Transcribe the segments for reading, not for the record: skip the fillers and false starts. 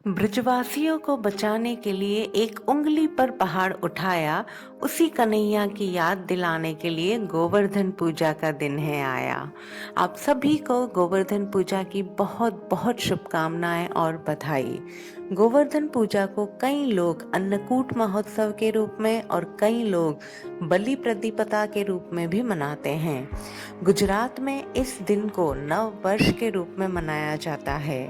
ब्रजवासियों को बचाने के लिए एक उंगली पर पहाड़ उठाया, उसी कन्हैया की याद दिलाने के लिए गोवर्धन पूजा का दिन है आया। आप सभी को गोवर्धन पूजा की बहुत बहुत शुभकामनाएं और बधाई। गोवर्धन पूजा को कई लोग अन्नकूट महोत्सव के रूप में और कई लोग बलि प्रतिपदा के रूप में भी मनाते हैं। गुजरात में इस दिन को नव वर्ष के रूप में मनाया जाता है।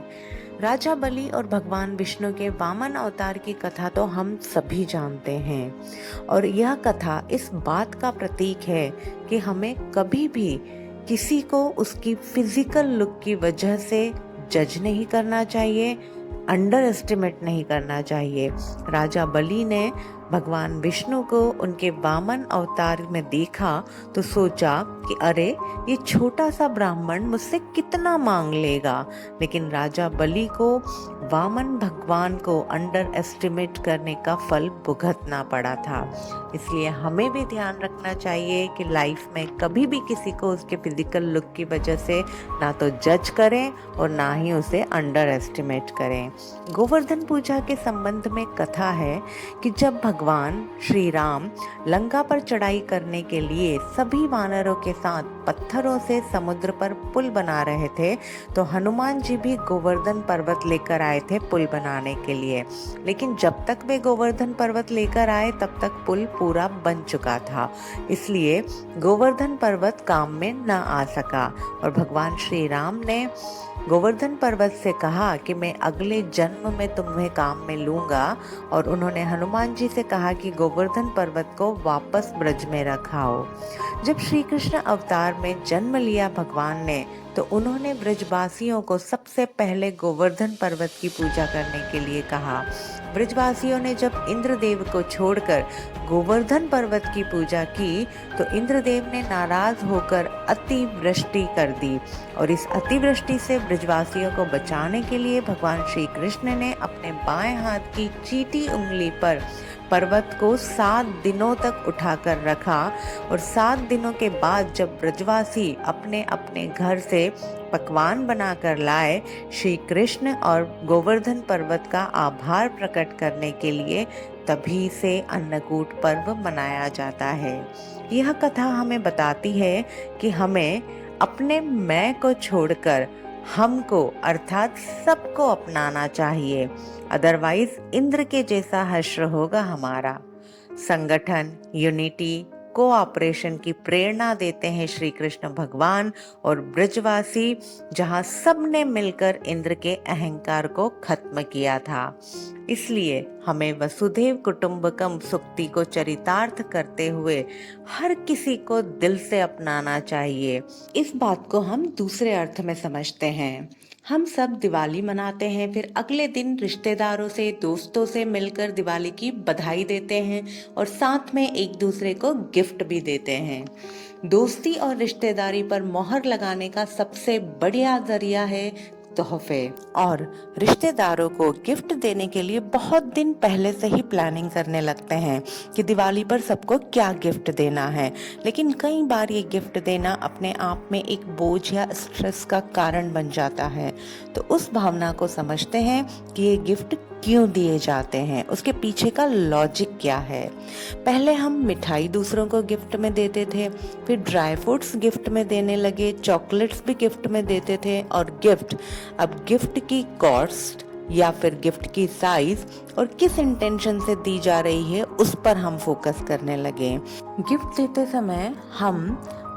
राजा बलि और भगवान विष्णु के वामन अवतार की कथा तो हम सभी जानते हैं और यह कथा इस बात का प्रतीक है कि हमें कभी भी किसी को उसकी फिजिकल लुक की वजह से जज नहीं करना चाहिए, अंडर एस्टिमेट नहीं करना चाहिए। राजा बलि ने भगवान विष्णु को उनके वामन अवतार में देखा तो सोचा कि अरे ये छोटा सा ब्राह्मण मुझसे कितना मांग लेगा, लेकिन राजा बलि को वामन भगवान को अंडर एस्टिमेट करने का फल भुगतना पड़ा था। इसलिए हमें भी ध्यान रखना चाहिए कि लाइफ में कभी भी किसी को उसके फिजिकल लुक की वजह से ना तो जज करें और ना ही उसे अंडर एस्टिमेट करें। गोवर्धन पूजा के संबंध में कथा है कि जब भगवान श्री राम लंका पर चढ़ाई करने के लिए सभी वानरों के साथ पत्थरों से समुद्र पर पुल बना रहे थे तो हनुमान जी भी गोवर्धन पर्वत लेकर आए थे पुल बनाने के लिए। लेकिन जब तक वे गोवर्धन पर्वत लेकर आए तब तक पुल पूरा बन चुका था, इसलिए गोवर्धन पर्वत काम में न आ सका और भगवान श्री राम ने गोवर्धन पर्वत से कहा कि मैं अगले जन्म में तुम्हें काम में लूंगा और उन्होंने हनुमान जी से कहा कि गोवर्धन पर्वत को वापस ब्रज में रखाओ। जब श्री कृष्ण अवतार में जन्म लिया भगवान ने तो उन्होंने ब्रजवासियों को सबसे पहले गोवर्धन पर्वत की पूजा करने के लिए कहा। ब्रजवासियों ने जब इंद्रदेव को छोड़कर गोवर्धन पर्वत की पूजा की तो इंद्रदेव ने नाराज होकर अतिवृष्टि कर दी और इस अतिवृष्टि से ब्रजवासियों को बचाने के लिए भगवान श्री कृष्ण ने अपने बाएं हाथ की चीटी उंगली पर पर्वत को 7 दिनों तक उठाकर रखा और 7 दिनों के बाद जब ब्रजवासी अपने अपने घर से पकवान बनाकर लाए, श्री कृष्ण और गोवर्धन पर्वत का आभार प्रकट करने के लिए तभी से अन्नकूट पर्व मनाया जाता है। यह कथा हमें बताती है कि हमें अपने मैं को छोड़कर हमको अर्थात सबको अपनाना चाहिए, अदरवाइज इंद्र के जैसा हश्र होगा हमारा। संगठन, यूनिटी, कोऑपरेशन की प्रेरणा देते हैं श्री कृष्ण भगवान और ब्रजवासी, जहां सब ने मिलकर इंद्र के अहंकार को खत्म किया था। इसलिए हमें वसुधैव कुटुंबकम सूक्ति को चरितार्थ करते हुए हर किसी को दिल से अपनाना चाहिए। इस बात को हम दूसरे अर्थ में समझते हैं। हम सब दिवाली मनाते हैं, फिर अगले दिन रिश्तेदारों से, दोस्तों से मिलकर दिवाली की बधाई देते हैं और साथ में एक दूसरे को गिफ्ट भी देते हैं। दोस्ती और रिश्तेदारी पर मोहर लगाने का सबसे बढ़िया जरिया है तोहफे, और रिश्तेदारों को गिफ्ट देने के लिए बहुत दिन पहले से ही प्लानिंग करने लगते हैं कि दिवाली पर सबको क्या गिफ्ट देना है। लेकिन कई बार ये गिफ्ट देना अपने आप में एक बोझ या स्ट्रेस का कारण बन जाता है। तो उस भावना को समझते हैं कि ये गिफ्ट क्यों दिए जाते हैं, उसके पीछे का लॉजिक क्या है। पहले हम मिठाई दूसरों को गिफ्ट में देते थे, फिर ड्राई फ्रूट्स गिफ्ट में देने लगे, चॉकलेट्स भी गिफ्ट में देते थे और अब गिफ्ट की कॉस्ट या फिर गिफ्ट की साइज और किस इंटेंशन से दी जा रही है उस पर हम फोकस करने लगे। गिफ्ट देते समय हम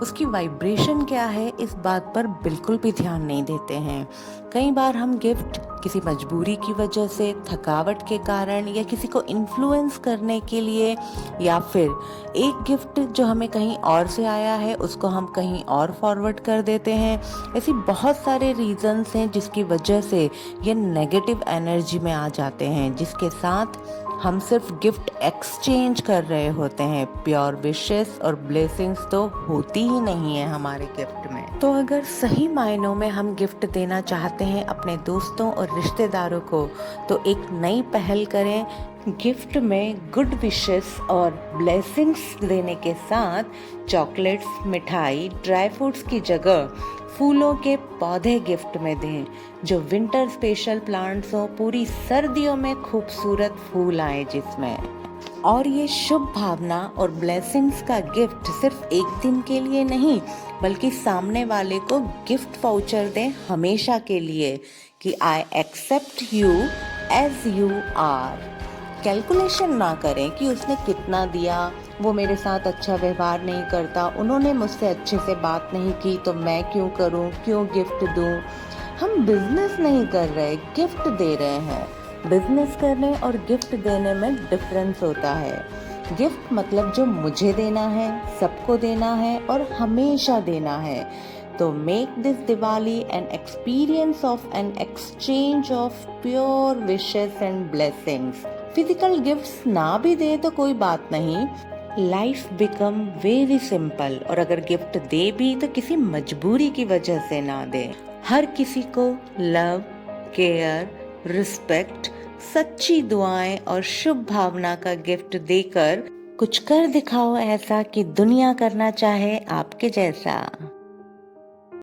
उसकी वाइब्रेशन क्या है इस बात पर बिल्कुल भी ध्यान नहीं देते हैं। कई बार हम गिफ्ट किसी मजबूरी की वजह से, थकावट के कारण या किसी को इन्फ्लुएंस करने के लिए, या फिर एक गिफ्ट जो हमें कहीं और से आया है उसको हम कहीं और फॉरवर्ड कर देते हैं। ऐसी बहुत सारे रीजंस हैं जिसकी वजह से ये नेगेटिव एनर्जी में आ जाते हैं, जिसके साथ हम सिर्फ गिफ्ट एक्सचेंज कर रहे होते हैं। प्योर विशेस और ब्लेसिंग्स तो होती ही नहीं है हमारे गिफ्ट में। तो अगर सही मायनों में हम गिफ्ट देना चाहते हैं अपने दोस्तों और रिश्तेदारों को तो एक नई पहल करें। गिफ्ट में गुड विशेस और ब्लेसिंग्स देने के साथ चॉकलेट्स, मिठाई, ड्राई फ्रूट्स की जगह फूलों के पौधे गिफ्ट में दें, जो विंटर स्पेशल प्लांट्स हो, पूरी सर्दियों में खूबसूरत फूल आए जिसमें। और ये शुभ भावना और ब्लेसिंग्स का गिफ्ट सिर्फ एक दिन के लिए नहीं, बल्कि सामने वाले को गिफ्ट वाउचर दें हमेशा के लिए कि I accept you as you are. Calculation ना करें कि उसने कितना दिया, वो मेरे साथ अच्छा व्यवहार नहीं करता, उन्होंने मुझसे अच्छे से बात नहीं की तो मैं क्यों करूं, क्यों गिफ्ट दूं। हम बिजनेस नहीं कर रहे, गिफ्ट दे रहे हैं। बिजनेस करने और गिफ्ट देने में डिफरेंस होता है। गिफ्ट मतलब जो मुझे देना है, सबको देना है और हमेशा देना है। तो make this Diwali an experience of an exchange of pure wishes and blessings. Physical gifts ना भी दे तो कोई बात नहीं, लाइफ बिकम वेरी सिंपल। और अगर गिफ्ट दे भी तो किसी मजबूरी की वजह से ना दे। हर किसी को लव, केयर, रिस्पेक्ट, सच्ची दुआएं और शुभ भावना का गिफ्ट देकर कुछ कर दिखाओ ऐसा कि दुनिया करना चाहे आपके जैसा।